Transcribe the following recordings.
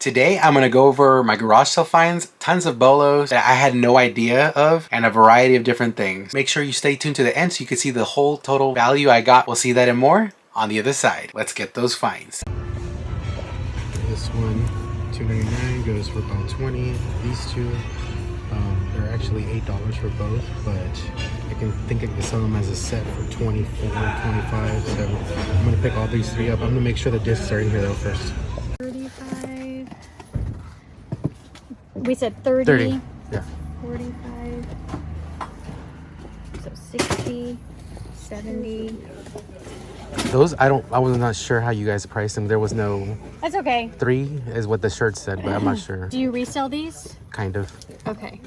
Today I'm gonna go over my garage sale finds, tons of BOLOs that I had no idea of, and a variety of different things. Make sure you stay tuned to the end so you can see the whole total value I got. We'll see that and more on the other side. Let's get those finds. This one, $2.99, goes for about $20. These two, they're actually $8 for both, but I think I can sell them as a set for $24, $25. So I'm gonna pick all these three up. I'm gonna make sure the discs are in here though first. 35. We said 30. 30. Yeah. 45. So 60, 70. Those I was not sure how you guys priced them. There was no. That's okay. 3 is what the shirt said, but I'm not sure. Do you resell these? Kind of. Okay.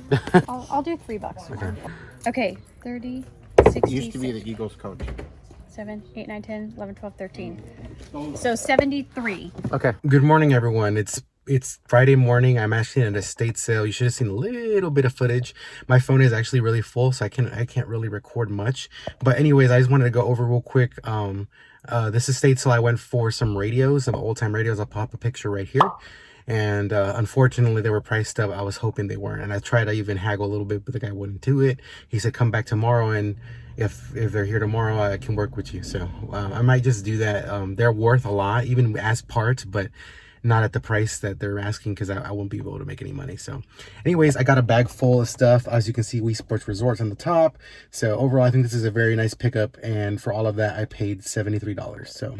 I'll do $3. Okay. Okay. 30, 60. Used to be the Eagles coach. 7, 8, 9, 10, 11, 12, 13. So 73. Okay. Good morning, everyone. It's Friday morning. I'm actually at an estate sale. You should have seen a little bit of footage. My phone is actually really full, so I can't really record much. But anyways, I just wanted to go over real quick. This estate sale, I went for some radios, some old time radios. I'll pop a picture right here. And unfortunately, they were priced up. I was hoping they weren't. And I tried to even haggle a little bit, but the guy wouldn't do it. He said, come back tomorrow, and if they're here tomorrow, I can work with you. So I might just do that. They're worth a lot, even as parts, but not at the price that they're asking, because I won't be able to make any money. So anyways, I got a bag full of stuff. As you can see, Wii Sports Resorts on the top. So overall, I think this is a very nice pickup, and for all of that I paid $73. So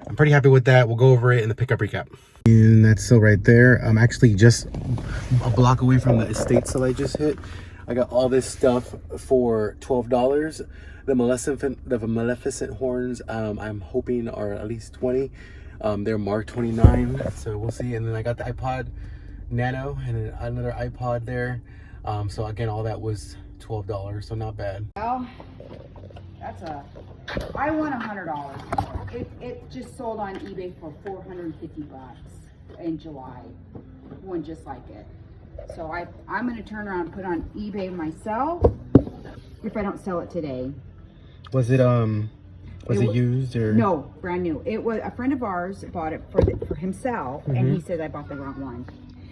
I'm pretty happy with that. We'll go over it in the pickup recap. And that's still right there. I'm actually just a block away from the estate sale I just hit. I got all this stuff for $12. The Maleficent horns, I'm hoping are at least 20. They're marked 29, so we'll see. And then I got the iPod Nano and another iPod there. So again, all that was $12, so not bad. Well, I won $100. It just sold on eBay for $450 in July. One just like it. So I'm gonna turn around and put on eBay myself if I don't sell it today. Was it used or no? Brand new. It was a friend of ours bought it for himself, and he said I bought the wrong one.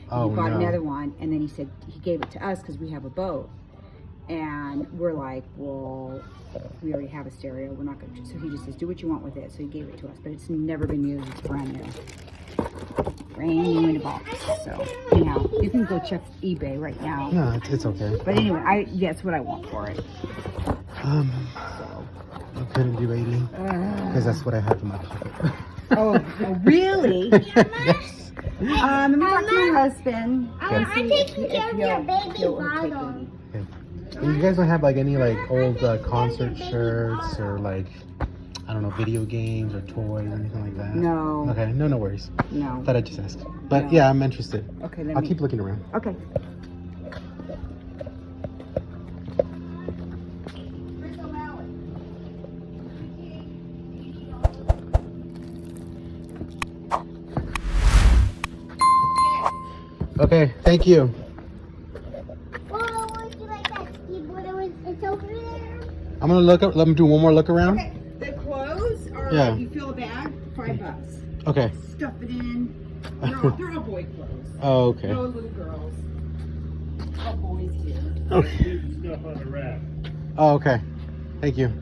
Oh, he bought no. another one, and then he said he gave it to us because we have a boat, and we're like, well, we already have a stereo. We're not gonna. So he just says, do what you want with it. So he gave it to us, but it's never been used. It's brand new. Brand new in a box. So anyhow, you can go check eBay right now. No, it's okay. But anyway, that's what I want for it. I couldn't do 80 because that's what I have in my pocket. Oh, really? Yes. Let me talk to my husband. Okay. I'm taking care of your baby bottle. Okay. And you guys don't have like any like old concert shirts or like, I don't know, video games or toys or anything like that? No. Okay, no worries. No. Thought I'd just ask. But No. yeah, I'm interested. Okay, I'll keep looking around. Okay. Okay, thank you. Well, would you like that skateboard? It's over there. I'm gonna look up. Let me do one more look around. Okay, the clothes are, Yeah. you fill a bag, $5. Okay. Stuff it in. They're all boy clothes. Oh, okay. No little girls. All boys here. Okay. Oh, okay. Thank you.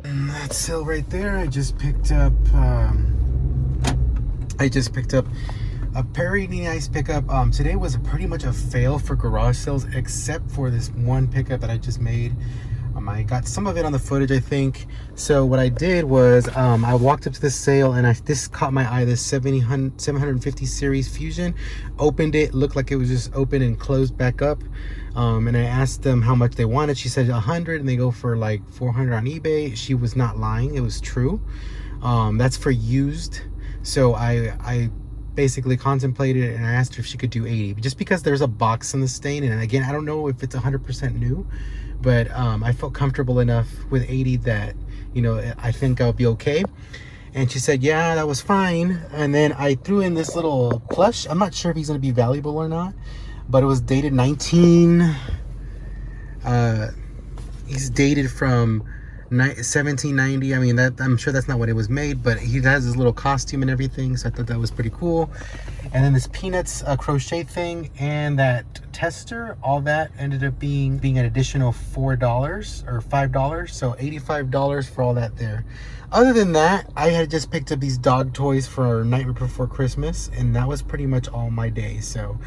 And that's sale right there. I just picked up a very nice pickup. Today was pretty much a fail for garage sales, except for this one pickup that I just made. I got some of it on the footage, I think. So what I did was I walked up to this sale, and this caught my eye, this 750 series Fusion. Opened it, looked like it was just open and closed back up. And I asked them how much they wanted. She said 100, and they go for like 400 on eBay. She was not lying, it was true. That's for used. So I basically contemplated it, and I asked her if she could do 80, just because there's a box in the stain. And again, I don't know if it's 100% new, but I felt comfortable enough with 80 that, you know, I think I'll be okay. And she said, yeah, that was fine. And then I threw in this little plush. I'm not sure if he's going to be valuable or not, but it was dated he's dated from 1790. I mean, that I'm sure that's not what it was made, but he has his little costume and everything, so I thought that was pretty cool. And then this Peanuts crochet thing and that tester, all that ended up being an additional $4 or $5, so $85 for all that there. Other than that, I had just picked up these dog toys for Nightmare Before Christmas, and that was pretty much all my day. So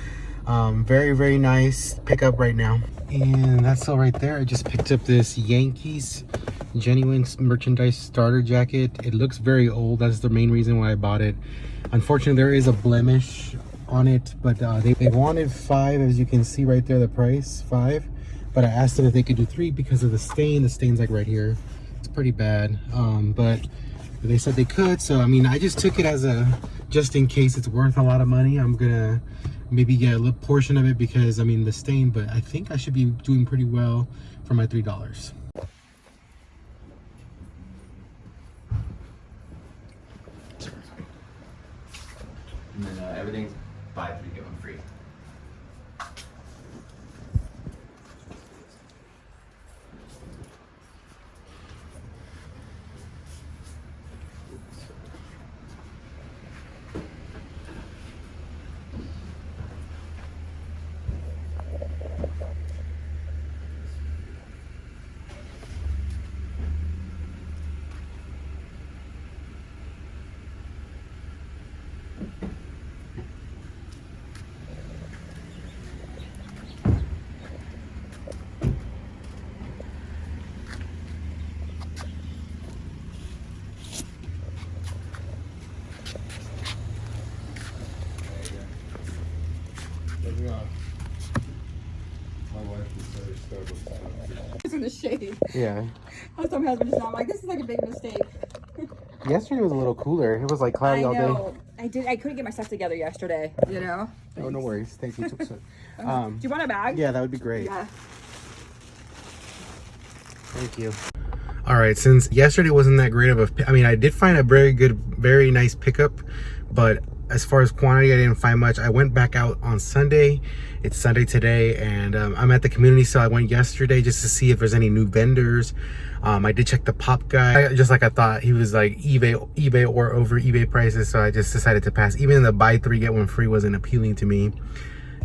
very, very nice pickup right now. And that's all right there. I just picked up this Yankees genuine merchandise starter jacket. It looks very old. That's the main reason why I bought it. Unfortunately, there is a blemish on it, but they wanted 5, as you can see right there, the price 5. But I asked them if they could do 3 because of the stain. The stain's like right here. It's pretty bad, but they said they could. So I mean, I just took it as a just in case it's worth a lot of money. I'm gonna maybe get a little portion of it because I mean the stain, but I think I should be doing pretty well for my $3. And then everything's buy 3 get 1 free. It's in the shade. Yeah. I was telling my husband just now, I'm like, this is like a big mistake. Yesterday was a little cooler. It was like cloudy all day. I couldn't get my stuff together yesterday, you know? Oh, no worries. Thank you. Do you want a bag? Yeah, that would be great. Yeah. Thank you. All right, since yesterday wasn't that great of I mean, I did find a very nice pickup, but as far as quantity, I didn't find much. I went back out on Sunday. It's Sunday today, and I'm at the community sale. I went yesterday just to see if there's any new vendors. I did check the pop guy, just like I thought. He was like eBay or over eBay prices, so I just decided to pass. Even the buy 3 get 1 free wasn't appealing to me.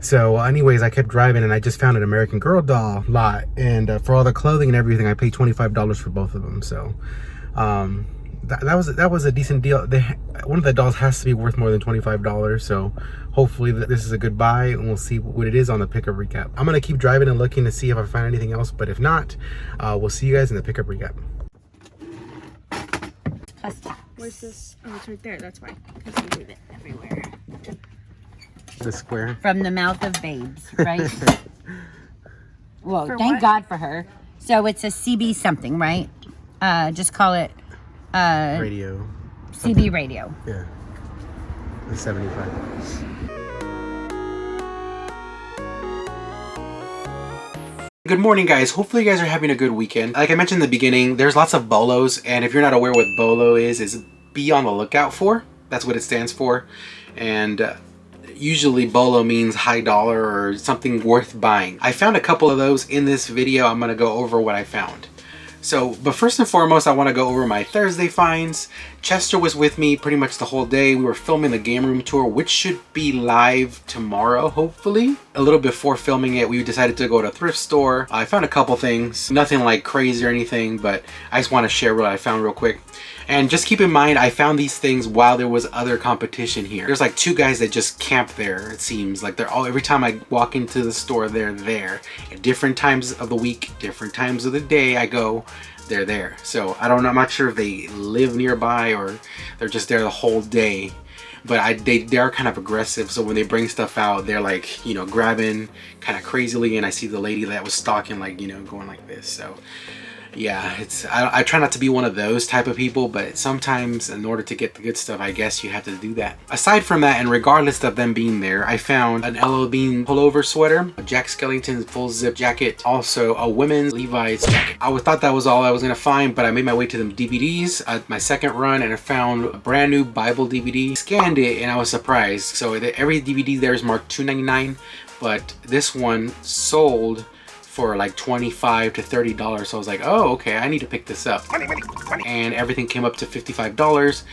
So anyways, I kept driving and I just found an American Girl doll lot, and for all the clothing and everything, I paid $25 for both of them. So that was a decent deal. One of the dolls has to be worth more than $25, so hopefully this is a good buy, and we'll see what it is on the pickup recap. I'm gonna keep driving and looking to see if I find anything else, but if not, we'll see you guys in the pickup recap. Where's this? Oh, it's right there. That's why. Because you leave it everywhere. The square. From the mouth of babes, right? Well, For thank what? God for her. So it's a CB something, right? Just call it Radio. CB radio. Yeah. The 75. Good morning, guys. Hopefully you guys are having a good weekend. Like I mentioned in the beginning, there's lots of BOLOs, and if you're not aware what BOLO is be on the lookout for. That's what it stands for. And usually BOLO means high dollar or something worth buying. I found a couple of those in this video. I'm gonna go over what I found. So, but first and foremost, I want to go over my Thursday finds. Chester was with me pretty much the whole day. We were filming the game room tour, which should be live tomorrow, hopefully. A little before filming it, we decided to go to a thrift store. I found a couple things, nothing like crazy or anything, but I just want to share what I found real quick. And just keep in mind, I found these things while there was other competition here. There's like 2 guys that just camp there, it seems. Like they're all, every time I walk into the store, they're there. At different times of the week, different times of the day I go, they're there. So I don't know, I'm not sure if they live nearby or they're just there the whole day. But they are kind of aggressive, so when they bring stuff out, they're like, you know, grabbing kind of crazily, and I see the lady that was stalking, like, you know, going like this. So yeah, I try not to be one of those type of people, but sometimes in order to get the good stuff, I guess you have to do that. Aside from that, and regardless of them being there, I found an LL Bean pullover sweater, a Jack Skellington full zip jacket, also a women's Levi's jacket. I thought that was all I was gonna find, but I made my way to the DVDs at my second run, and I found a brand new Bible DVD, scanned it, and I was surprised. So every DVD there is marked $2.99, but this one sold for like $25 to $30. So I was like, oh, okay, I need to pick this up. And everything came up to $55,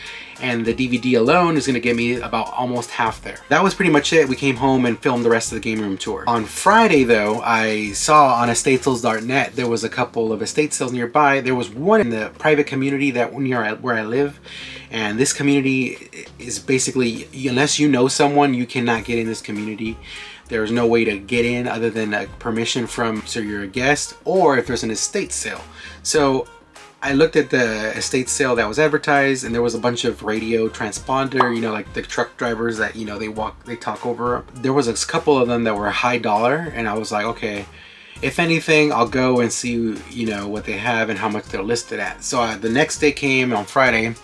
and the DVD alone is gonna get me about almost half there. That was pretty much it. We came home and filmed the rest of the game room tour. On Friday though, I saw on estatesales.net there was a couple of estate sales nearby. There was one in the private community that near where I live, and this community is basically, unless you know someone, you cannot get in this community. There's no way to get in other than a permission from, so you're a guest, or if there's an estate sale. So I looked at the estate sale that was advertised, and there was a bunch of radio transponder, you know, like the truck drivers that, you know, they talk over. There was a couple of them that were high dollar, and I was like, okay, if anything, I'll go and see, you know, what they have and how much they're listed at. So the next day came on Friday,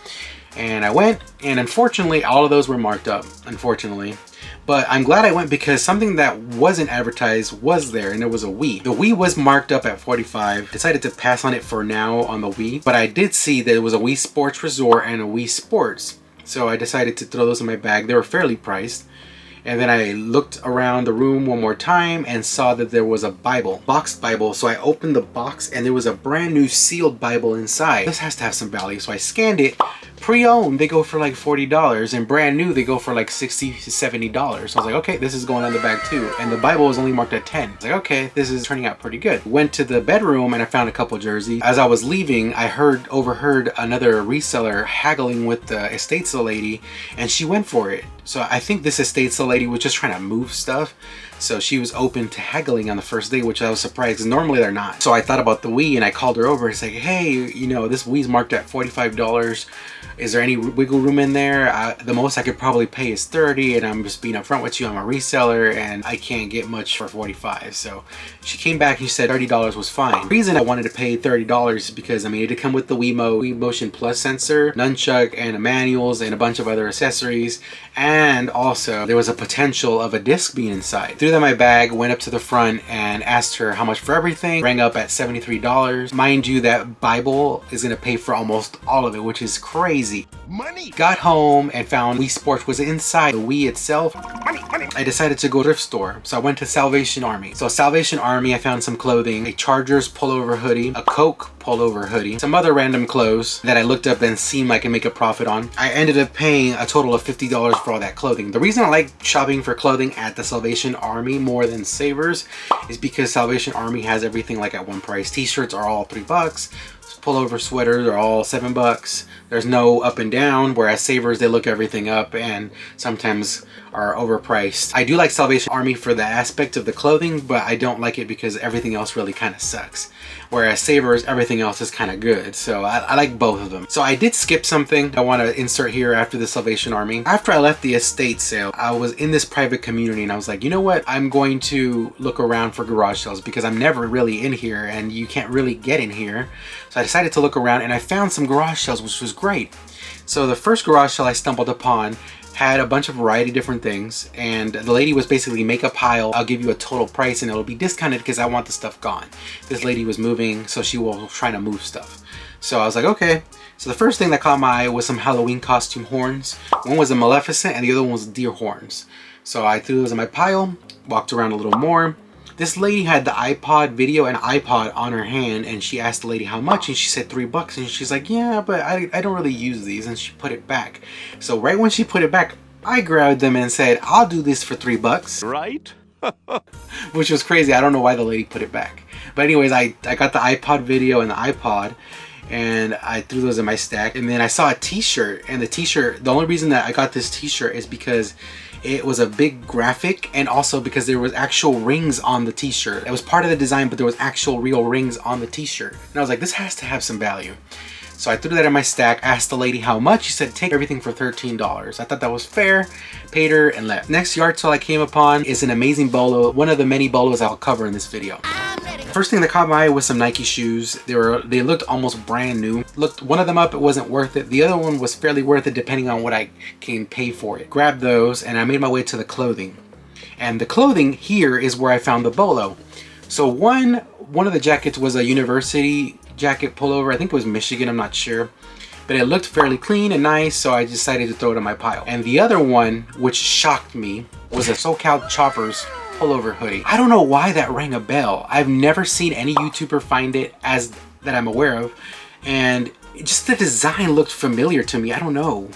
and I went, and unfortunately, all of those were marked up, unfortunately. But I'm glad I went because something that wasn't advertised was there, and it was a Wii. The Wii was marked up at $45. Decided to pass on it for now on the Wii, but I did see that it was a Wii Sports Resort and a Wii Sports. So I decided to throw those in my bag. They were fairly priced. And then I looked around the room one more time and saw that there was a Bible, boxed Bible. So I opened the box and there was a brand new sealed Bible inside. This has to have some value. So I scanned it. Pre-owned, they go for like $40, and brand new, they go for like $60 to $70. So I was like, okay, this is going on the bag too. And the Bible was only marked at 10. I was like, okay, this is turning out pretty good. Went to the bedroom and I found a couple jerseys. As I was leaving, I overheard another reseller haggling with the estate sale lady, and she went for it. So I think this estate sale lady was just trying to move stuff. So she was open to haggling on the first day, which I was surprised because normally they're not. So I thought about the Wii and I called her over and said, hey, you know, this Wii's marked at $45. Is there any wiggle room in there? The most I could probably pay is $30, and I'm just being upfront with you. I'm a reseller and I can't get much for $45. So she came back and she said $30 was fine. The reason I wanted to pay $30 is because, I mean, it did come with the Wii Motion Plus sensor, nunchuck, and manuals, and a bunch of other accessories. And also there was a potential of a disc being inside. Threw that in my bag, went up to the front and asked her how much for everything. Rang up at $73. Mind you, that Bible is gonna pay for almost all of it, which is crazy. Money. Got home and found Wii Sports was inside the Wii itself. I decided to go to thrift store, so I went to Salvation Army. So Salvation Army, I found some clothing, a Chargers pullover hoodie, a Coke pullover hoodie, some other random clothes that I looked up and seemed like I could make a profit on. I ended up paying a total of $50 for all that clothing. The reason I like shopping for clothing at the Salvation Army more than Savers is because Salvation Army has everything like at one price. T-shirts are all $3. Pullover sweaters are all $7. There's no up and down, whereas Savers, they look everything up and sometimes are overpriced. I do like Salvation Army for the aspect of the clothing, but I don't like it because everything else really kind of sucks. Whereas Savers, everything else is kind of good. So I like both of them. So I did skip something I want to insert here after the Salvation Army. After I left the estate sale, I was in this private community and I was like, you know what? I'm going to look around for garage sales because I'm never really in here and you can't really get in here. So I decided to look around and I found some garage sales, which was great. So the first garage sale I stumbled upon had a bunch of variety of different things, and the lady was basically, make a pile, I'll give you a total price and it'll be discounted because I want the stuff gone. This lady was moving, so she was trying to move stuff. So I was like, okay. So the first thing that caught my eye was some Halloween costume horns. One was a Maleficent and the other one was deer horns. So I threw those in my pile, walked around a little more. This lady had the iPod video and iPod on her hand, and she asked the lady how much, and she said $3, and she's like, yeah, but I don't really use these, and she put it back. So right when she put it back, I grabbed them and said, I'll do this for $3. Right? Which was crazy. I don't know why the lady put it back. But anyways, I got the iPod video and the iPod, and I threw those in my stack. And then I saw a t-shirt, and the t-shirt, the only reason that I got this t-shirt is because it was a big graphic, and also because there was actual rings on the t-shirt. It was part of the design, but there was actual real rings on the t-shirt. And I was like, this has to have some value. So I threw that in my stack, asked the lady how much. She said, take everything for $13. I thought that was fair, paid her, and left. Next yard sale I came upon is an amazing bolo, one of the many bolos I'll cover in this video. First thing that caught my eye was some Nike shoes. They looked almost brand new. Looked one of them up, it wasn't worth it. The other one was fairly worth it depending on what I can pay for it. Grabbed those and I made my way to the clothing. And the clothing here is where I found the BOLO. So one of the jackets was a university jacket pullover. I think it was Michigan, I'm not sure. But it looked fairly clean and nice, so I decided to throw it in my pile. And the other one, which shocked me, was a SoCal Choppers pullover hoodie. I don't know why that rang a bell. I've never seen any YouTuber find it as that I'm aware of. And just the design looked familiar to me. I don't know.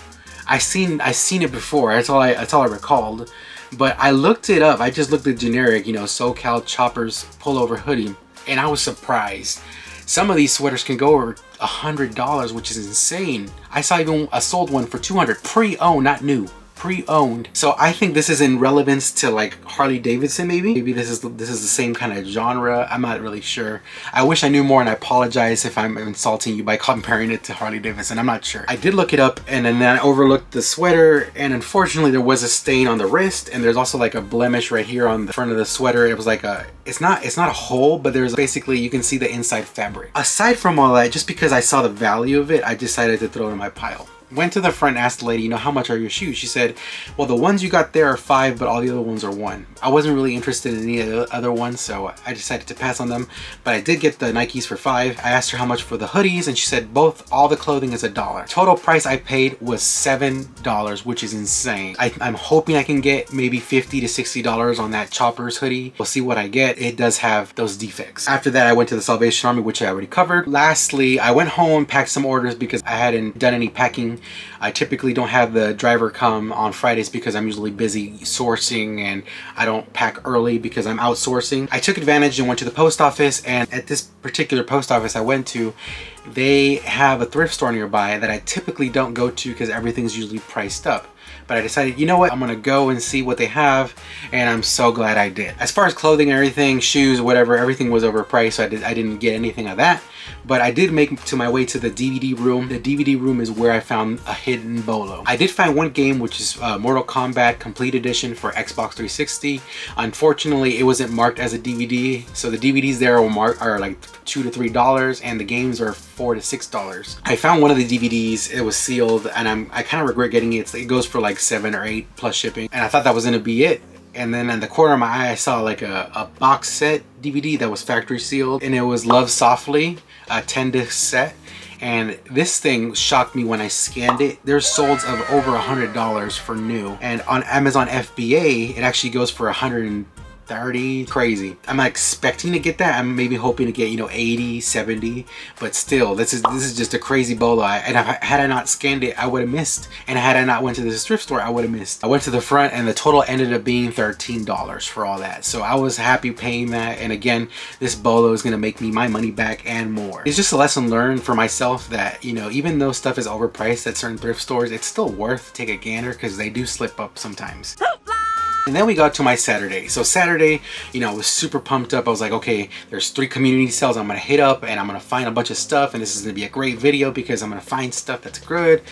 I seen it before. That's all I recalled. But I looked it up. I just looked at generic, you know, SoCal Choppers pullover hoodie, and I was surprised. Some of these sweaters can go over $100, which is insane. I saw even a sold one for $200, pre-owned, not new. Pre-owned. So I think this is in relevance to like Harley Davidson, maybe this is the same kind of genre. I'm not really sure. I wish I knew more, and I apologize if I'm insulting you by comparing it to Harley Davidson. I'm not sure. I did look it up, and then I overlooked the sweater, and unfortunately there was a stain on the wrist, and there's also like a blemish right here on the front of the sweater. It was like it's not a hole, but there's basically, you can see the inside fabric. Aside from all that, just because I saw the value of it, I decided to throw it in my pile. Went to the front, asked the lady, you know, how much are your shoes? She said, well, the ones you got there are $5, but all the other ones are $1. I wasn't really interested in any of the other ones, so I decided to pass on them. But I did get the Nikes for $5. I asked her how much for the hoodies, and she said all the clothing is $1. Total price I paid was $7, which is insane. I'm hoping I can get maybe $50 to $60 on that Choppers hoodie. We'll see what I get. It does have those defects. After that, I went to the Salvation Army, which I already covered. Lastly, I went home, packed some orders because I hadn't done any packing. I typically don't have the driver come on Fridays because I'm usually busy sourcing, and I don't pack early because I'm outsourcing. I took advantage and went to the post office, and at this particular post office I went to, they have a thrift store nearby that I typically don't go to because everything's usually priced up. But I decided, you know what, I'm gonna go and see what they have, and I'm so glad I did. As far as clothing and everything, shoes, whatever, everything was overpriced, so I didn't get anything of that. But I did make to my way to the DVD room. The DVD room is where I found a hidden BOLO. I did find one game, which is Mortal Kombat Complete Edition for Xbox 360. Unfortunately, it wasn't marked as a DVD, so the DVDs there are like $2 to $3, and the games are $4 to $6. I found one of the DVDs. It was sealed, and I kind of regret getting it. It goes for like $7 or $8 plus shipping, and I thought that was gonna be it. And then in the corner of my eye, I saw like a box set DVD that was factory sealed, and it was Love Softly, a 10-disc set. And this thing shocked me when I scanned it. There's solds of over $100 for new, and on Amazon FBA it actually goes for $130. Crazy. I'm not expecting to get that. I'm maybe hoping to get, you know, 80, 70, but still, this is just a crazy BOLO. Had I not scanned it, I would have missed. And had I not went to this thrift store, I would have missed. I went to the front, and the total ended up being $13 for all that. So I was happy paying that. And again, this BOLO is going to make me my money back and more. It's just a lesson learned for myself that, you know, even though stuff is overpriced at certain thrift stores, it's still worth take a gander because they do slip up sometimes. And then we got to my Saturday. So Saturday, you know, I was super pumped up. I was like, okay, there's 3 community sales I'm gonna hit up, and I'm gonna find a bunch of stuff, and this is gonna be a great video because I'm gonna find stuff that's good.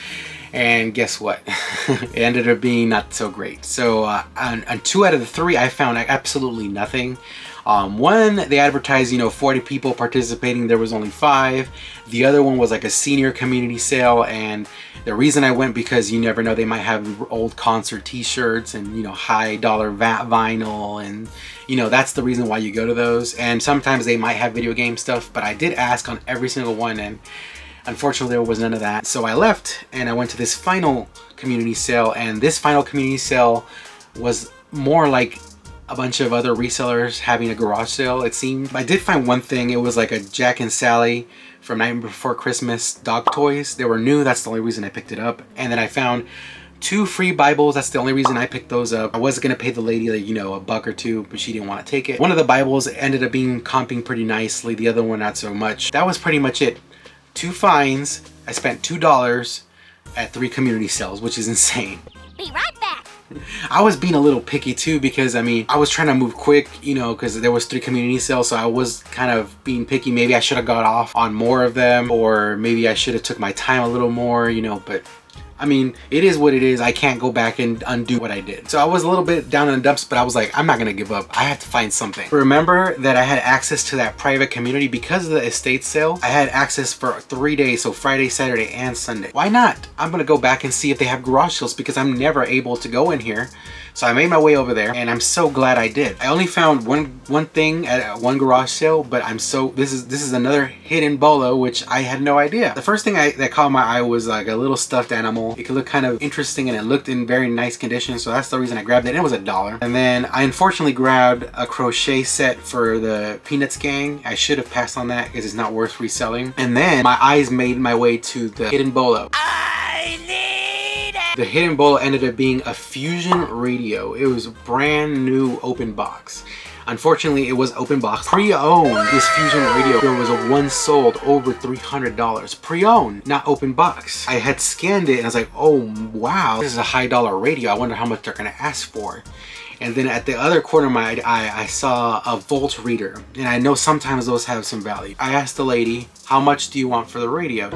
And guess what? It ended up being not so great. So on 2 out of the 3, I found absolutely nothing. One, they advertised, you know, 40 people participating. There was only 5. The other one was like a senior community sale, and the reason I went because you never know, they might have old concert t-shirts and, you know, high dollar vinyl, and you know, that's the reason why you go to those. And sometimes they might have video game stuff, but I did ask on every single one, and unfortunately there was none of that. So I left and I went to this final community sale, and this final community sale was more like a bunch of other resellers having a garage sale, it seemed. I did find one thing. It was like a Jack and Sally from Night Before Christmas dog toys. They were new. That's the only reason I picked it up. And then I found 2 free Bibles. That's the only reason I picked those up. I was gonna pay the lady, like, you know, $1 or $2, but she didn't want to take it. One of the Bibles ended up being comping pretty nicely. The other one not so much. That was pretty much it. 2 finds. I spent $2 at 3 community sales, which is insane. Be right back. I was being a little picky too, because I mean, I was trying to move quick, you know, because there was 3 community sales, so I was kind of being picky. Maybe I should have got off on more of them, or maybe I should have took my time a little more, you know, but I mean, it is what it is. I can't go back and undo what I did. So I was a little bit down in the dumps, but I was like, I'm not gonna give up. I have to find something. Remember that I had access to that private community because of the estate sale. I had access for 3 days, so Friday, Saturday, and Sunday. Why not? I'm gonna go back and see if they have garage sales because I'm never able to go in here. So I made my way over there, and I'm so glad I did. I only found one thing at one garage sale, but this is another hidden bolo, which I had no idea. The first thing that caught my eye was like a little stuffed animal. It could look kind of interesting, and it looked in very nice condition, so that's the reason I grabbed it. It was $1. And then I unfortunately grabbed a crochet set for the Peanuts gang. I should have passed on that because it's not worth reselling. And then my eyes made my way to the hidden bolo. The hidden bolo ended up being a Fusion radio. It was brand new open box. Unfortunately, it was open box. Pre-owned, this Fusion radio, there was a one sold over $300. Pre-owned, not open box. I had scanned it and I was like, oh wow, this is a high dollar radio. I wonder how much they're gonna ask for. And then at the other corner of my eye, I saw a Volt reader. And I know sometimes those have some value. I asked the lady, how much do you want for the radio?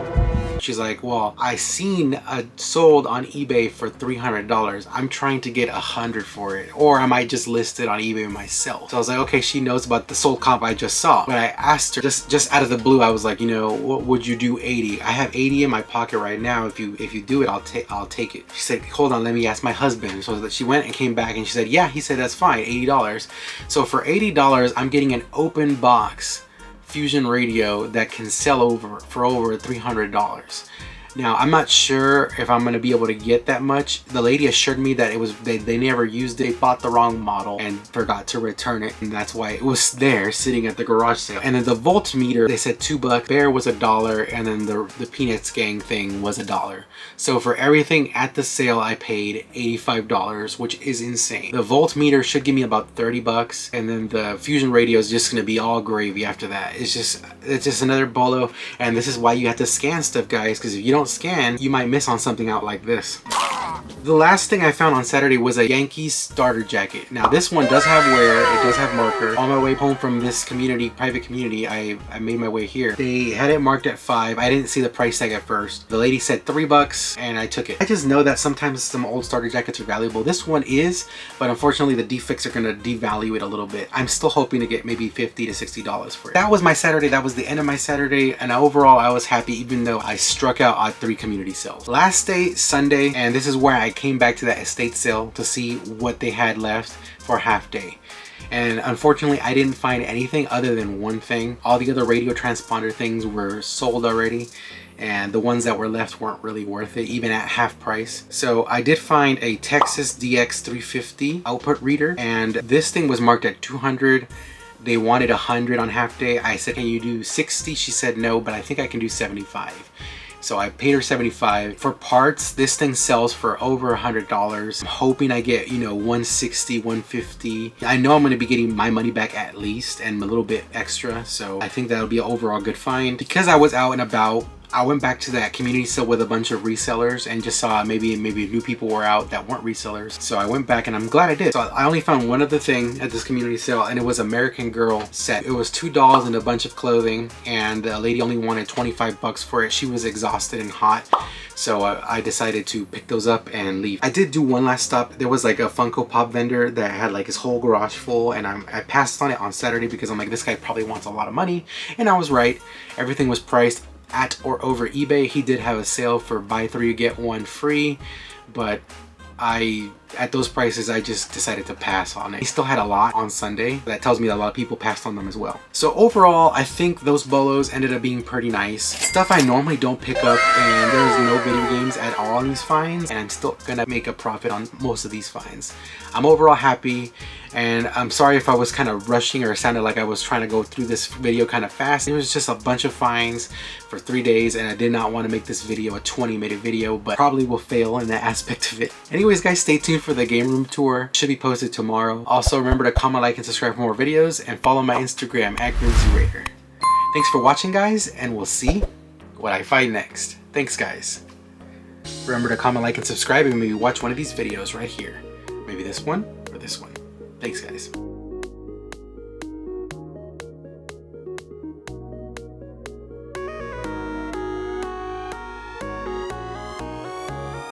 She's like, well, I seen sold on eBay for $300. I'm trying to get $100 for it, or I might just list it on eBay myself. So I was like, okay, she knows about the sold comp I just saw. But I asked her just out of the blue, I was like, you know, what would you do 80? I have 80 in my pocket right now. If you do it, I'll take it. She said, hold on, let me ask my husband. So that she went and came back and she said, yeah, he said that's fine, $80. So for $80, I'm getting an open box Fusion radio that can sell for over $300. Now, I'm not sure if I'm going to be able to get that much. The lady assured me that they never used it. They bought the wrong model and forgot to return it, and that's why it was there sitting at the garage sale. And then the voltmeter, they said $2. Bear was $1, and then the Peanuts gang thing was $1. So for everything at the sale, I paid $85, which is insane. The voltmeter should give me about $30, and then the Fusion radio is just going to be all gravy after that. It's just another bolo, and this is why you have to scan stuff, guys, because if you don't scan, you might miss on something out like this. The last thing I found on Saturday was a Yankees starter jacket. Now this one does have wear, it does have marker. On my way home from this community, private community, I made my way here. They had it marked at $5. I didn't see the price tag at first. The lady said $3 and I took it. I just know that sometimes some old starter jackets are valuable. This one is, but unfortunately the defects are gonna devalue it a little bit. I'm still hoping to get maybe $50 to $60 for it. That was my Saturday. That was the end of my Saturday, and overall I was happy even though I struck out on 3 community sales. Last day, Sunday, and this is where I came back to that estate sale to see what they had left for half day. And unfortunately, I didn't find anything other than one thing. All the other radio transponder things were sold already, and the ones that were left weren't really worth it, even at half price. So I did find a Texas DX 350 output reader, and this thing was marked at $200. They wanted $100 on half day. I said, can you do 60? She said no, but I think I can do 75. So I paid her $75. For parts, this thing sells for over $100. I'm hoping I get, you know, $160, $150. I know I'm going to be getting my money back at least, and a little bit extra. So I think that'll be an overall good find. Because I was out and about, I went back to that community sale with a bunch of resellers and just saw maybe new people were out that weren't resellers. So I went back and I'm glad I did. So I only found one other thing at this community sale, and it was American Girl set. It was $2 and a bunch of clothing, and the lady only wanted 25 bucks for it. She was exhausted and hot. So I decided to pick those up and leave. I did do one last stop. There was like a Funko Pop vendor that had like his whole garage full, and I passed on it on Saturday because I'm like, this guy probably wants a lot of money. And I was right. Everything was priced at or over eBay. He did have a sale for buy 3 get 1 free, but at those prices I just decided to pass on it. He still had a lot on Sunday. That tells me that a lot of people passed on them as well. So overall, I think those bolos ended up being pretty nice. Stuff I normally don't pick up, and there's no video games at all on these finds, and I'm still gonna make a profit on most of these finds. I'm overall happy, and I'm sorry if I was kind of rushing or it sounded like I was trying to go through this video kind of fast. It was just a bunch of finds for 3 days, and I did not want to make this video a 20-minute video, but probably will fail in that aspect of it. Anyways, guys, stay tuned for the game room tour. Should be posted tomorrow. Also, remember to comment, like, and subscribe for more videos, and follow my Instagram at GrimzyRaider. Thanks for watching, guys, and we'll see what I find next. Thanks, guys. Remember to comment, like, and subscribe, and maybe watch one of these videos right here. Maybe this one or this one. Thanks, guys.